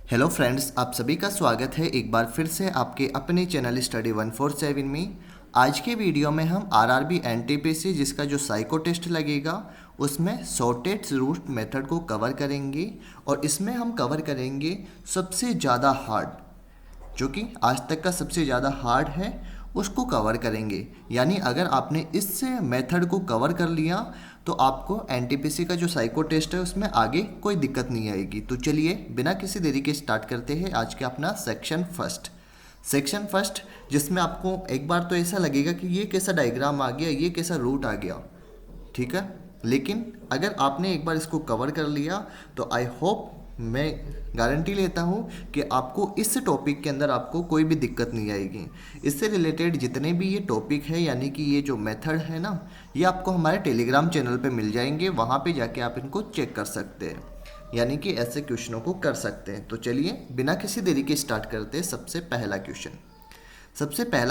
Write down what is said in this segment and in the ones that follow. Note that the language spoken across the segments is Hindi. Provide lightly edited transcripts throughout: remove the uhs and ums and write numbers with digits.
हेलो फ्रेंड्स, आप सभी का स्वागत है एक बार फिर से आपके अपने चैनल स्टडी 147 में। आज के वीडियो में हम आरआरबी एनटीपीसी जिसका जो साइको टेस्ट लगेगा उसमें शॉर्टेज रूट मेथड को कवर करेंगे और इसमें हम कवर करेंगे सबसे ज़्यादा हार्ड, जो कि आज तक का सबसे ज़्यादा हार्ड है, उसको कवर करेंगे। यानी अगर आपने इस मेथड को कवर कर लिया तो आपको एनटीपीसी का जो साइको टेस्ट है उसमें आगे कोई दिक्कत नहीं आएगी। तो चलिए बिना किसी देरी के स्टार्ट करते हैं आज के अपना सेक्शन फर्स्ट, जिसमें आपको एक बार तो ऐसा लगेगा कि ये कैसा डायग्राम आ गया, ये कैसा रूट आ गया, ठीक है। लेकिन अगर आपने एक बार इसको कवर कर लिया तो आई होप, मैं गारंटी लेता हूँ कि आपको इस टॉपिक के अंदर आपको कोई भी दिक्कत नहीं आएगी। इससे रिलेटेड जितने भी ये टॉपिक है, यानी कि ये जो मेथड है ना, ये आपको हमारे टेलीग्राम चैनल पे मिल जाएंगे। वहाँ पे जाके आप इनको चेक कर सकते हैं, यानी कि ऐसे क्वेश्चनों को कर सकते हैं। तो चलिए बिना किसी देरी के स्टार्ट करते हैं। सबसे पहला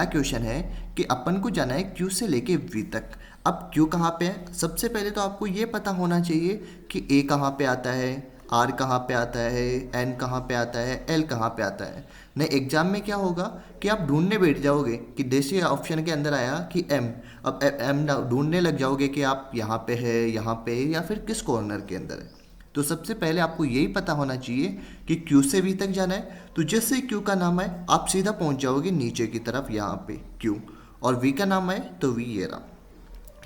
क्वेश्चन है कि अपन को जाना है क्यू से लेके वी तक। अब क्यू कहाँ पे है? सबसे पहले तो आपको ये पता होना चाहिए कि ए कहाँ पे आता है, आर कहाँ पे आता है, एन कहाँ पे आता है, एल कहाँ पे आता है। नहीं, एग्जाम में क्या होगा कि आप ढूंढने बैठ जाओगे कि जैसे ऑप्शन के अंदर आया कि एम, अब एम ढूंढने लग जाओगे कि आप यहाँ पे है, यहाँ पे है, या फिर किस कॉर्नर के अंदर है। तो सबसे पहले आपको यही पता होना चाहिए कि क्यू से वी तक जाना है। तो जैसे क्यू का नाम है आप सीधा पहुंच जाओगे नीचे की तरफ, यहाँ पे क्यू, और वी का नाम है तो वी ये रहा।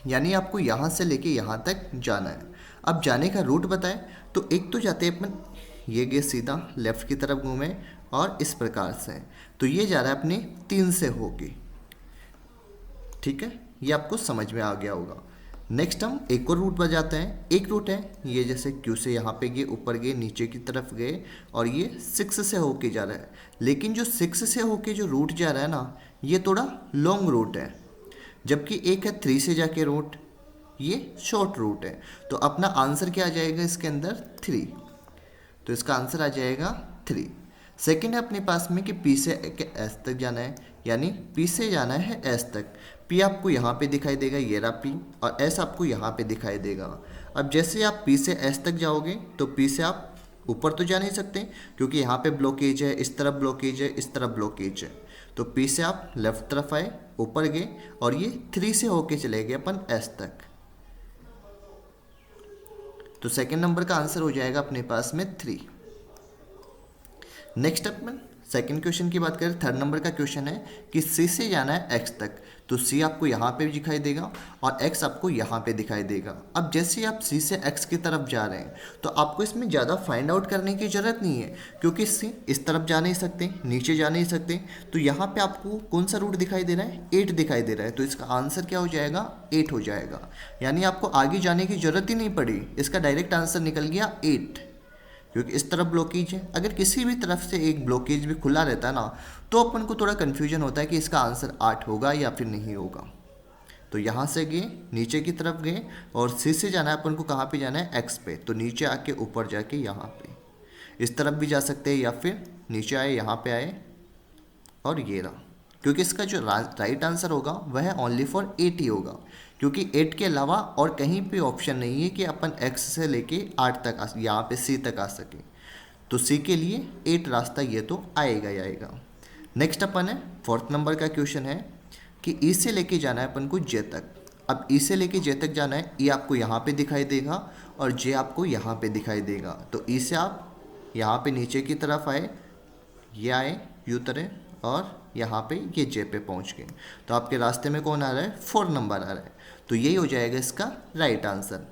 यानी आपको यहाँ से लेके यहाँ तक जाना है। अब जाने का रूट बताएं तो एक तो जाते हैं अपन, ये गए सीधा लेफ्ट की तरफ घूमे और इस प्रकार से, तो ये जा रहा है अपने 3 से होके, ठीक है। ये आपको समझ में आ गया होगा। नेक्स्ट हम एक और रूट पर जाते हैं। एक रूट है ये, जैसे क्यू से यहाँ पे गए, ऊपर गए, नीचे की तरफ गए, और ये 6 से होके जा रहा है। लेकिन जो 6 से होके जो रूट जा रहा है ना, ये थोड़ा लॉन्ग रूट है, जबकि एक है 3 से जाके रूट, ये शॉर्ट रूट है। तो अपना आंसर क्या आ जाएगा इसके अंदर? 3। तो इसका आंसर आ जाएगा 3। सेकेंड है अपने पास में कि पी से एस तक जाना है, यानी पी से जाना है एस तक। पी आपको यहाँ पे दिखाई देगा, ये रहा पी, और एस आपको यहाँ पे दिखाई देगा। अब जैसे आप पी से एस तक जाओगे तो पी से आप ऊपर तो जा नहीं सकते, क्योंकि यहाँ पे ब्लॉकेज है, इस तरफ ब्लॉकेज है, इस तरफ ब्लॉकेज है। तो पी से आप लेफ्ट तरफ आए, ऊपर गए, और ये 3 से होके चले गए अपन एस तक। तो सेकेंड नंबर का आंसर हो जाएगा अपने पास में 3। नेक्स्ट अपन सेकंड क्वेश्चन की बात करें, थर्ड नंबर का क्वेश्चन है कि सी से जाना है एक्स तक। तो सी आपको यहाँ पे दिखाई देगा और एक्स आपको यहाँ पे दिखाई देगा। अब जैसे आप सी से एक्स की तरफ जा रहे हैं तो आपको इसमें ज़्यादा फाइंड आउट करने की ज़रूरत नहीं है, क्योंकि सी इस तरफ जा नहीं सकते, नीचे जा नहीं सकते। तो यहाँ पे आपको कौन सा रूट दिखाई दे रहा है? 8 दिखाई दे रहा है। तो इसका आंसर क्या हो जाएगा? 8 हो जाएगा। यानी आपको आगे जाने की ज़रूरत ही नहीं पड़ी, इसका डायरेक्ट आंसर निकल गया 8, क्योंकि इस तरफ ब्लॉकेज है। अगर किसी भी तरफ से एक ब्लॉकेज भी खुला रहता है ना, तो अपन को थोड़ा कन्फ्यूजन होता है कि इसका आंसर 8 होगा या फिर नहीं होगा। तो यहाँ से गए, नीचे की तरफ गए, और सी से जाना है अपन को, कहाँ पे जाना है? एक्स पे। तो नीचे आके ऊपर जाके यहाँ पे, इस तरफ भी जा सकते हैं, या फिर नीचे आए, यहाँ पे आए, और ये रहा। क्योंकि इसका जो राइट आंसर होगा वह ओनली फॉर 8 ही होगा, क्योंकि 8 के अलावा और कहीं पे ऑप्शन नहीं है कि अपन x से लेके 8 तक यहाँ पे c तक आ सके। तो c के लिए 8 रास्ता ये तो आएगा ही आएगा। नेक्स्ट अपन है फोर्थ नंबर का क्वेश्चन है कि e से लेके जाना है अपन को j तक। अब e से लेके j तक जाना है, e आपको यहाँ पे दिखाई देगा और j आपको यहाँ पे दिखाई देगा। तो e से आप यहाँ पे नीचे की तरफ आए, ये आए यूँ तरह, और यहाँ पे ये जे पे पहुँच गए। तो आपके रास्ते में कौन आ रहा है? 4 नंबर आ रहा है। तो यही हो जाएगा इसका राइट आंसर।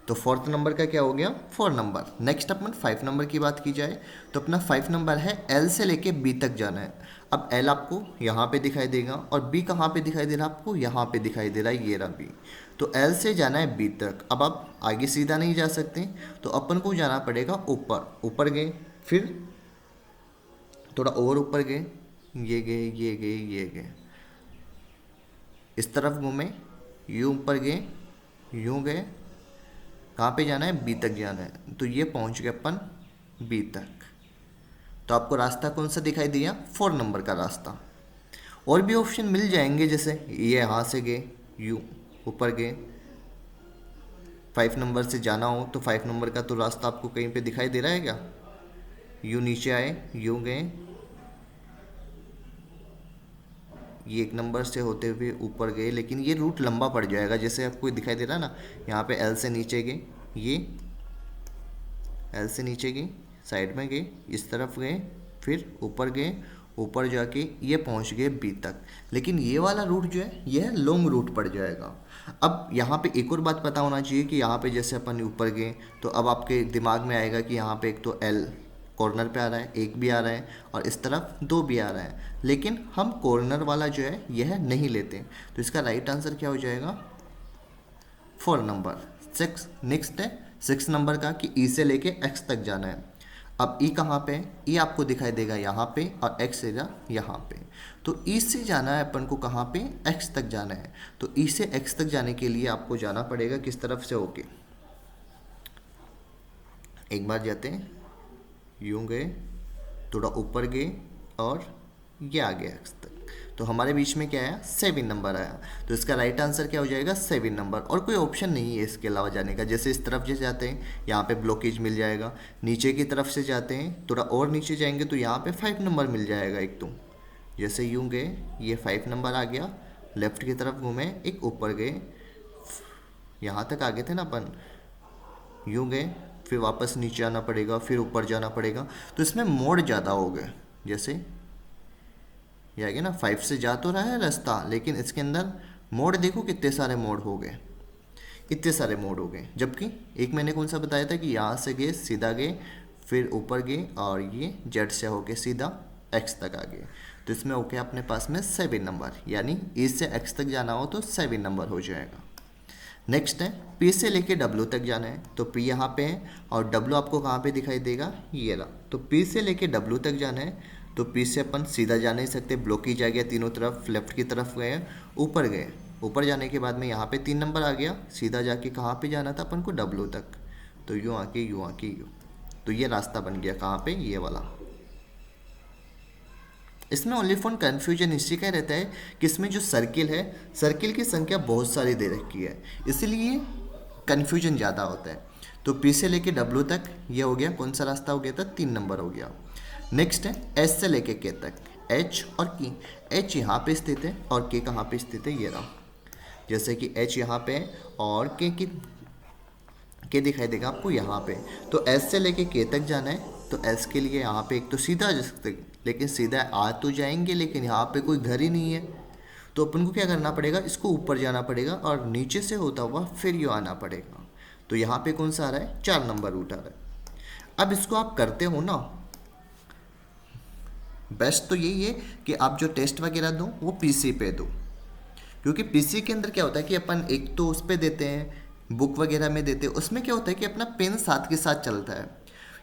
तो फोर्थ नंबर का क्या हो गया? 4 नंबर। नेक्स्ट अपन 5 नंबर की बात की जाए तो अपना 5 नंबर है एल से लेके बी तक जाना है। अब एल आपको यहाँ पे दिखाई देगा, और बी कहाँ पे दिखाई दे रहा है? आपको यहाँ पे दिखाई दे रहा है, ये रहा बी। तो एल से जाना है बी तक। अब आप आगे सीधा नहीं जा सकते, तो अपन को जाना पड़ेगा ऊपर। ऊपर गए, फिर थोड़ा और ऊपर गए, ये गए, ये गए, ये गए, इस तरफ घूमे, यूँ ऊपर गए, यूँ गए, कहाँ पे जाना है? बी तक जाना है। तो ये पहुँच गए अपन बी तक। तो आपको रास्ता कौन सा दिखाई दिया? 4 नंबर का रास्ता। और भी ऑप्शन मिल जाएंगे, जैसे ये यहाँ से गए, यूँ ऊपर गए, 5 नंबर से जाना हो तो 5 नंबर का तो रास्ता आपको कहीं पे दिखाई दे रहा है क्या? यूँ नीचे आए, यूँ गए, ये 1 नंबर से होते हुए ऊपर गए, लेकिन ये रूट लंबा पड़ जाएगा। जैसे आपको दिखाई दे रहा है ना, यहाँ पे एल से नीचे गए, ये एल से नीचे गए, साइड में गए, इस तरफ गए, फिर ऊपर गए, ऊपर जाके ये पहुंच गए बी तक। लेकिन ये वाला रूट जो है ये है लॉन्ग रूट पड़ जाएगा। अब यहाँ पे एक और बात पता होना चाहिए कि यहाँ पे जैसे अपन ऊपर गए तो अब आपके दिमाग में आएगा कि यहाँ पे एक तो एल कॉर्नर पे आ रहा है, एक भी आ रहा है, और इस तरफ 2 भी आ रहा है, लेकिन हम कॉर्नर वाला जो है यह नहीं लेते। तो इसका राइट आंसर क्या हो जाएगा? 4 नंबर। 6 नेक्स्ट है 6 नंबर का कि ई से लेके एक्स तक जाना है। अब ई कहाँ पे है? ई आपको दिखाई देगा यहाँ पे, और एक्स एगा यहाँ पे। तो ई से जाना है अपन को कहाँ पे? एक्स तक जाना है। तो ई से एक्स तक जाने के लिए आपको जाना पड़ेगा किस तरफ से होके? एक बार जाते हैं, यूँ गए, थोड़ा ऊपर गए, और ये आ गया एक्स तक। तो हमारे बीच में क्या आया? 7 नंबर आया। तो इसका राइट आंसर क्या हो जाएगा? 7 नंबर। और कोई ऑप्शन नहीं है इसके अलावा जाने का। जैसे इस तरफ जैसे जाते हैं यहाँ पे ब्लॉकेज मिल जाएगा, नीचे की तरफ से जाते हैं थोड़ा और नीचे जाएंगे तो यहाँ पे 5 नंबर मिल जाएगा एक। तो जैसे यूँ गए, ये 5 नंबर आ गया, लेफ्ट की तरफ घूमे, एक ऊपर गए, यहाँ तक आ गए थे ना अपन, यूँ गए, फिर वापस नीचे आना पड़ेगा, फिर ऊपर जाना पड़ेगा। तो इसमें मोड़ ज़्यादा हो गए। जैसे ये आ गया ना, 5 से जा तो रहा है रास्ता, लेकिन इसके अंदर मोड़ देखो कितने सारे मोड़ हो गए, इतने सारे मोड़ हो गए। जबकि एक मैंने कौन सा बताया था कि यहाँ से गए, सीधा गए, फिर ऊपर गए, और ये जेड से होके सीधा एक्स तक आ गए। तो इसमें ओके अपने पास में 7 नंबर, यानी ई से एक्स तक जाना हो तो 7 नंबर हो जाएगा। नेक्स्ट है पी से लेके डब्ल्यू तक जाना है। तो पी यहाँ पे है, और डब्ल्यू आपको कहाँ पे दिखाई देगा? ये रहा। तो पी से लेके डब्ल्यू तक जाना है। तो पी से अपन सीधा जा नहीं सकते, ब्लॉकेज आ गया तीनों तरफ, लेफ्ट की तरफ गए, ऊपर गए, ऊपर जाने के बाद में यहाँ पे 3 नंबर आ गया, सीधा जाके कहाँ पे जाना था अपन को? डब्ल्यू तक। तो यूँ आके यूँ आके यूँ, तो ये रास्ता बन गया कहाँ पे? ये वाला। इसमें ओनली फॉर कन्फ्यूजन इसी का रहता है कि इसमें जो सर्किल है, सर्किल की संख्या बहुत सारी दे रखी है, इसलिए कन्फ्यूजन ज़्यादा होता है। तो पी से लेके डब्ल्यू तक ये हो गया, कौन सा रास्ता हो गया था? 3 नंबर हो गया। नेक्स्ट है एस से लेके के तक, एच और की। एच यहाँ पे स्थित है और के कहाँ पे स्थित है? ये रहा। जैसे कि एच यहाँ पे है और के दिखाई देगा आपको यहाँ पे। तो एस से लेके के तक जाना है। तो एस के लिए यहाँ पे एक तो सीधा जा सकते, लेकिन सीधा आ तो जाएंगे, लेकिन यहाँ पे कोई घर ही नहीं है। तो अपन को क्या करना पड़ेगा? इसको ऊपर जाना पड़ेगा और नीचे से होता हुआ फिर यूँ आना पड़ेगा। तो यहाँ पे कौन सा आ रहा है? 4 नंबर रूट आ रहा है। अब इसको आप करते हो ना, बेस्ट तो यही है कि आप जो टेस्ट वगैरह दो वो पीसी पे दो, क्योंकि पीसी के अंदर क्या होता है कि अपन एक तो उस पर देते हैं, बुक वगैरह में देते हैं, उसमें क्या होता है कि अपना पेन साथ के साथ चलता है,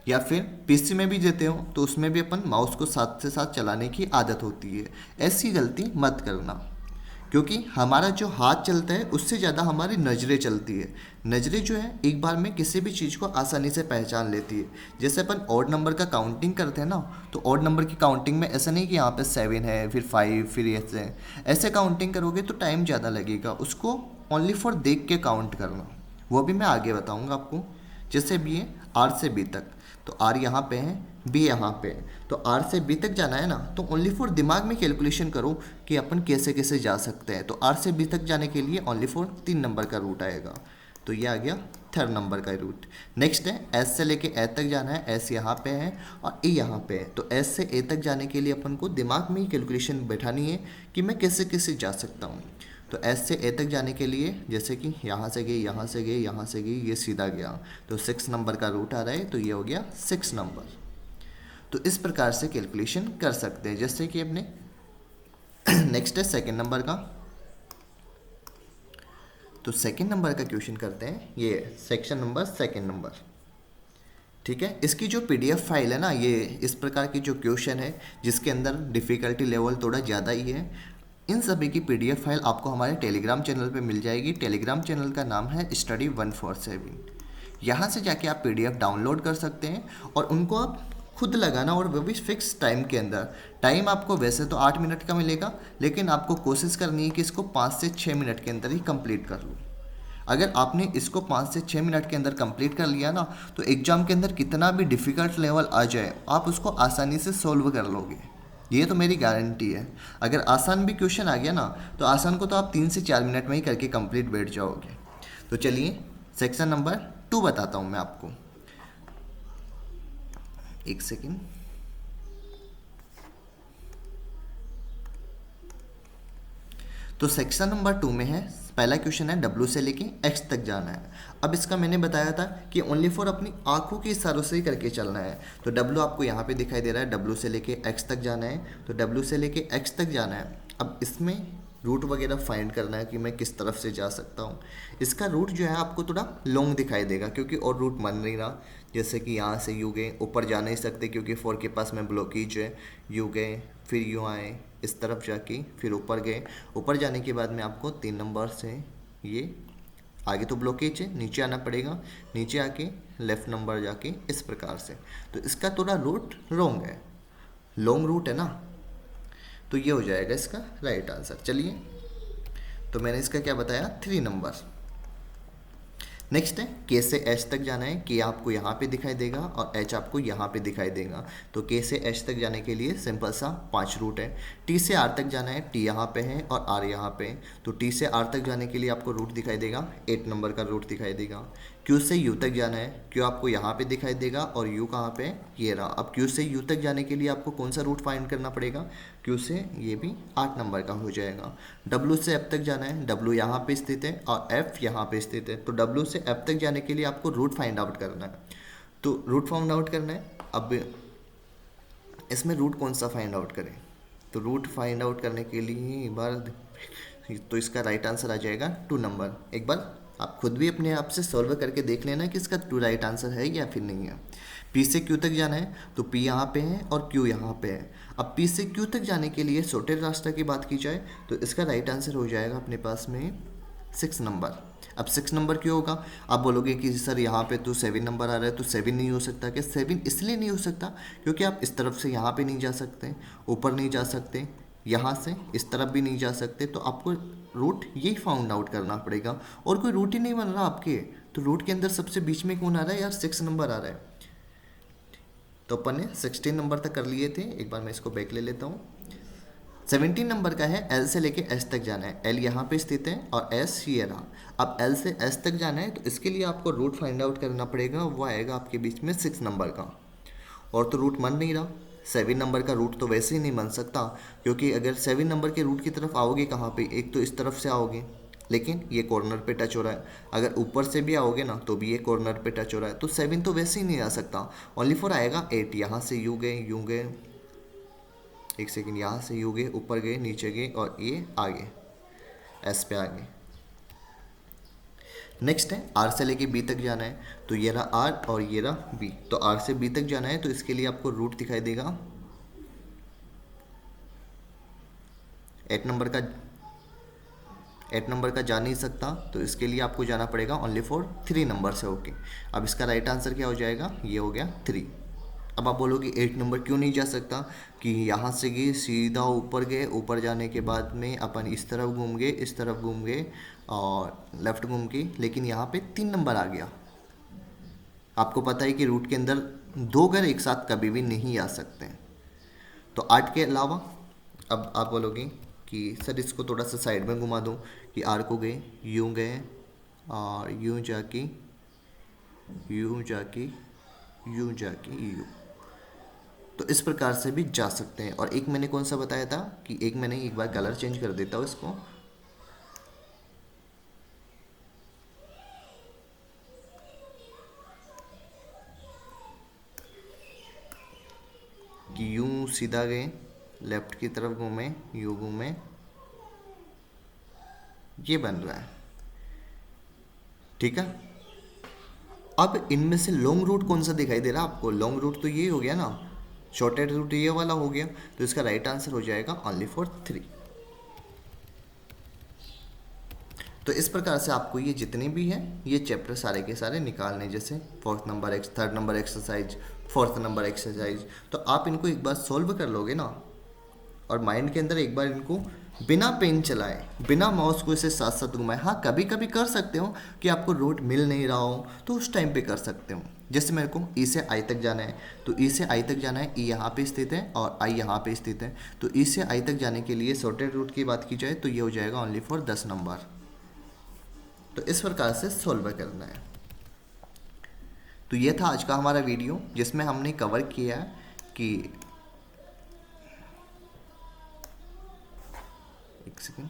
या फिर पीसी में भी देते हो तो उसमें भी अपन माउस को साथ से साथ चलाने की आदत होती है। ऐसी गलती मत करना, क्योंकि हमारा जो हाथ चलता है उससे ज़्यादा हमारी नज़रें चलती है। नज़रें जो है एक बार में किसी भी चीज़ को आसानी से पहचान लेती है। जैसे अपन ऑड नंबर का काउंटिंग करते हैं ना, तो ऑड नंबर की काउंटिंग में ऐसा नहीं कि यहाँ पे 7 है, फिर 5, फिर ऐसे काउंटिंग करोगे तो टाइम ज़्यादा लगेगा। उसको ओनली फॉर देख के काउंट करना, वो भी मैं आगे बताऊँगा आपको। जैसे बी है आर से बी तक, तो आर यहाँ पे है, बी यहाँ पे है, तो आर से बी तक जाना है ना, तो ओनली फॉर दिमाग में कैलकुलेशन करो कि अपन कैसे कैसे जा सकते हैं। तो आर से बी तक जाने के लिए ओनली फॉर 3 नंबर का रूट आएगा। तो ये आ गया 3rd नंबर का रूट। नेक्स्ट है एस से लेके ए तक जाना है। एस यहाँ पे है और ए यहाँ पे है। तो एस से ए तक जाने के लिए अपन को दिमाग में ही कैलकुलेशन बैठानी है कि मैं कैसे कैसे जा सकता हूँ। तो एस से ए तक जाने के लिए जैसे कि यहाँ से गए, यहाँ से गए, यहाँ से गए, ये सीधा गया, तो 6 नंबर का रूट आ रहा है, तो ये हो गया 6 नंबर। तो इस प्रकार से कैलकुलेशन कर सकते हैं, जैसे कि अपने नेक्स्ट है 2nd नंबर का। तो 2nd नंबर का क्वेश्चन करते हैं, ये सेक्शन नंबर 2nd नंबर, ठीक है। इसकी जो पीडीएफ फाइल है ना, ये इस प्रकार की जो क्वेश्चन है जिसके अंदर डिफ़िकल्टी लेवल थोड़ा ज़्यादा ही है, इन सभी की पीडीएफ फाइल आपको हमारे टेलीग्राम चैनल पे मिल जाएगी। टेलीग्राम चैनल का नाम है स्टडी 147। यहाँ से जाके आप पीडीएफ डाउनलोड कर सकते हैं और उनको आप खुद लगाना, और वो भी फिक्स टाइम के अंदर। टाइम आपको वैसे तो 8 मिनट का मिलेगा, लेकिन आपको कोशिश करनी है कि इसको 5 से 6 मिनट के अंदर ही कंप्लीट कर लो। अगर आपने इसको 5 से 6 मिनट के अंदर कंप्लीट कर लिया ना, तो एग्जाम के अंदर कितना भी डिफ़िकल्ट लेवल आ जाए आप उसको आसानी से सोल्व कर लोगे, ये तो मेरी गारंटी है। अगर आसान भी क्वेश्चन आ गया ना, तो आसान को तो आप 3 से 4 मिनट में ही करके कंप्लीट बैठ जाओगे। तो चलिए सेक्शन नंबर 2 बताता हूँ मैं आपको, एक सेकेंड। तो सेक्शन नंबर 2 में है, पहला क्वेश्चन है W से लेके X तक जाना है। अब इसका मैंने बताया था कि ओनली फॉर अपनी आंखों के इशारों से ही करके चलना है। तो W आपको यहाँ पे दिखाई दे रहा है, W से लेके X तक जाना है, तो W से लेके X तक जाना है। अब इसमें रूट वगैरह फाइंड करना है कि मैं किस तरफ से जा सकता हूँ। इसका रूट जो है आपको थोड़ा लॉन्ग दिखाई देगा, क्योंकि और रूट बन नहीं रहा। जैसे कि यहाँ से यू गए, ऊपर जा नहीं सकते क्योंकि 4 के पास में ब्लॉकेज है। यू गए, फिर यूँ आए, इस तरफ जाके फिर ऊपर गए। ऊपर जाने के बाद में आपको 3 नंबर से ये आगे तो ब्लॉकेज है, नीचे आना पड़ेगा, नीचे आके लेफ्ट नंबर जाके इस प्रकार से। तो इसका थोड़ा रूट रॉन्ग है, लॉन्ग रूट है ना, तो ये हो जाएगा इसका राइट आंसर। चलिए, तो मैंने इसका क्या बताया, 3 नंबर। नेक्स्ट है के से एच तक जाना है। के आपको यहाँ पे दिखाई देगा और एच आपको यहाँ पे दिखाई देगा। तो के से एच तक जाने के लिए सिंपल सा 5 रूट है। टी से आर तक जाना है, टी यहाँ पे है और आर यहाँ पे है। तो टी से आर तक जाने के लिए आपको रूट दिखाई देगा, 8 नंबर का रूट दिखाई देगा। क्यू से यू तक जाना है, क्यू आपको यहाँ पे दिखाई देगा और यू कहाँ पे है, ये रहा। अब क्यू से यू तक जाने के लिए आपको कौन सा रूट फाइंड करना पड़ेगा, क्यू से ये भी 8 नंबर का हो जाएगा। डब्ल्यू से एफ तक जाना है, डब्ल्यू यहाँ पे स्थित है और एफ यहाँ पे स्थित है। तो डब्ल्यू से एफ तक जाने के लिए आपको रूट फाइंड आउट करना है। तो रूट फाइंड आउट करना है। अब इसमें रूट कौन सा फाइंड आउट करें, तो रूट फाइंड आउट करने के लिए एक बार तो इसका राइट आंसर आ जाएगा 2 नंबर। एक बार आप खुद भी अपने आप से सॉल्व करके देख लेना कि इसका 2 राइट आंसर है या फिर नहीं है। पी से क्यू तक जाना है, तो पी यहाँ पे है और क्यू यहाँ पे है। अब पी से क्यू तक जाने के लिए शॉर्टेज रास्ता की बात की जाए तो इसका राइट आंसर हो जाएगा अपने पास में 6 नंबर। अब 6 नंबर क्यों होगा, आप बोलोगे कि सर यहाँ पे तो 7 नंबर आ रहा है, तो 7 नहीं हो सकता क्या। 7 इसलिए नहीं हो सकता क्योंकि आप इस तरफ से यहाँ पे नहीं जा सकते, ऊपर नहीं जा सकते, यहाँ से इस तरफ भी नहीं जा सकते। तो आपको रूट यही फाउंड आउट करना पड़ेगा और कोई रूट ही नहीं बन रहा आपके। तो रूट के अंदर सबसे बीच में कौन आ रहा है यार, 6 नंबर आ रहा है। तो अपन ने 16 नंबर तक कर लिए थे। एक बार मैं इसको बैक ले लेता हूँ। 17 नंबर का है, एल से लेके एस तक जाना है। एल यहाँ पे स्थित है और एस ये रहा। अब एल से एस तक जाना है, तो इसके लिए आपको रूट फाइंड आउट करना पड़ेगा। वो आएगा आपके बीच में 6 नंबर का, और तो रूट बन नहीं रहा। 7 नंबर का रूट तो वैसे ही नहीं बन सकता, क्योंकि अगर 7 नंबर के रूट की तरफ आओगे कहाँ पे, एक तो इस तरफ से आओगे, लेकिन ये कॉर्नर पे टच हो रहा है। अगर ऊपर से भी आओगे ना तो भी ये कॉर्नर पे टच हो रहा है। तो 7 तो वैसे ही नहीं आ सकता, ओनली फॉर आएगा 8। यहाँ से यूँ गए, एक सेकेंड, यहाँ से यूँ गए, ऊपर गए, नीचे गए और ये आगे एस पे आगे। नेक्स्ट है आर से लेके बी तक जाना है, तो ये रहा आर और ये रहा बी। तो आर से बी तक जाना है, तो इसके लिए आपको रूट दिखाई देगा 8 नंबर का जा नहीं सकता, तो इसके लिए आपको जाना पड़ेगा ओनली फॉर 3 नंबर से। ओके, अब इसका राइट आंसर क्या हो जाएगा, ये हो गया 3। अब आप बोलोगे 8 नंबर क्यों नहीं जा सकता, कि यहाँ से गए सीधा ऊपर गए, ऊपर जाने के बाद में अपन इस तरफ घूम गए, इस तरफ घूम गए और लेफ्ट घूम के, लेकिन यहाँ पे 3 नंबर आ गया। आपको पता है कि रूट के अंदर 2 घर एक साथ कभी भी नहीं आ सकते। तो 8 के अलावा अब आप बोलोगे कि सर इसको थोड़ा सा साइड में घुमा दूँ, कि आर को गए, यूँ गए और यूँ जाके यूँ, तो इस प्रकार से भी जा सकते हैं। और एक मैंने कौन सा बताया था, कि एक मैंने एक बार कलर चेंज कर देता हूँ इसको, कि यूं सीधा गए, लेफ्ट की तरफ घूमे, यूं घूमे, ये बन रहा है। ठीक है, अब इनमें से लॉन्ग रूट कौन सा दिखाई दे रहा है आपको, लॉन्ग रूट तो ये हो गया ना, शॉर्टेड रूट ये वाला हो गया। तो इसका राइट आंसर हो जाएगा ओनली फॉर 3। तो इस प्रकार से आपको ये जितने भी हैं ये चैप्टर सारे के सारे निकालने, जैसे 4th number 3rd number exercise, 4th number exercise. तो आप इनको एक बार सॉल्व कर लोगे ना, और माइंड के अंदर एक बार इनको बिना पेन चलाए, बिना माउस को इसे साथ साथ घुमाए। हाँ, कभी कभी कर सकते हो कि आपको रोड मिल नहीं रहा हो तो उस टाइम पे कर सकते हो। जैसे मेरे को ई से आई तक जाना है, तो ई से आई तक जाना है, ई यहाँ पे स्थित है और आई यहाँ पे स्थित है। तो ई से आई तक जाने के लिए शॉर्टेड रूट की बात की जाए तो ये हो जाएगा ओनली फॉर 10 नंबर। तो इस प्रकार से सॉल्व करना है। तो ये था आज का हमारा वीडियो जिसमें हमने कवर किया कि एक सेकेंड,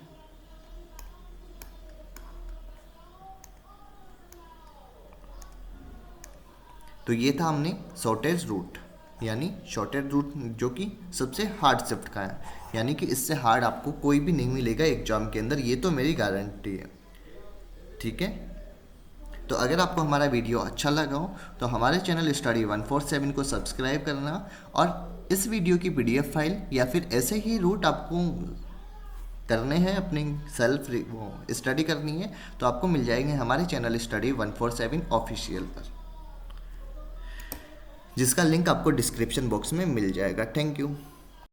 तो ये था हमने शॉर्टेज रूट, यानी शॉर्टेज रूट जो कि सबसे हार्ड शिफ्ट का है, यानी कि इससे हार्ड आपको कोई भी नहीं मिलेगा एग्जाम के अंदर, ये तो मेरी गारंटी है। ठीक है, तो अगर आपको हमारा वीडियो अच्छा लगा हो तो हमारे चैनल स्टडी 147 को सब्सक्राइब करना, और इस वीडियो की PDF फाइल या फिर ऐसे ही रूट आपको करने हैं, अपनी सेल्फ स्टडी करनी है, तो आपको मिल जाएंगे हमारे चैनल स्टडी 147 ऑफिशियल पर, जिसका लिंक आपको डिस्क्रिप्शन बॉक्स में मिल जाएगा। Thank you.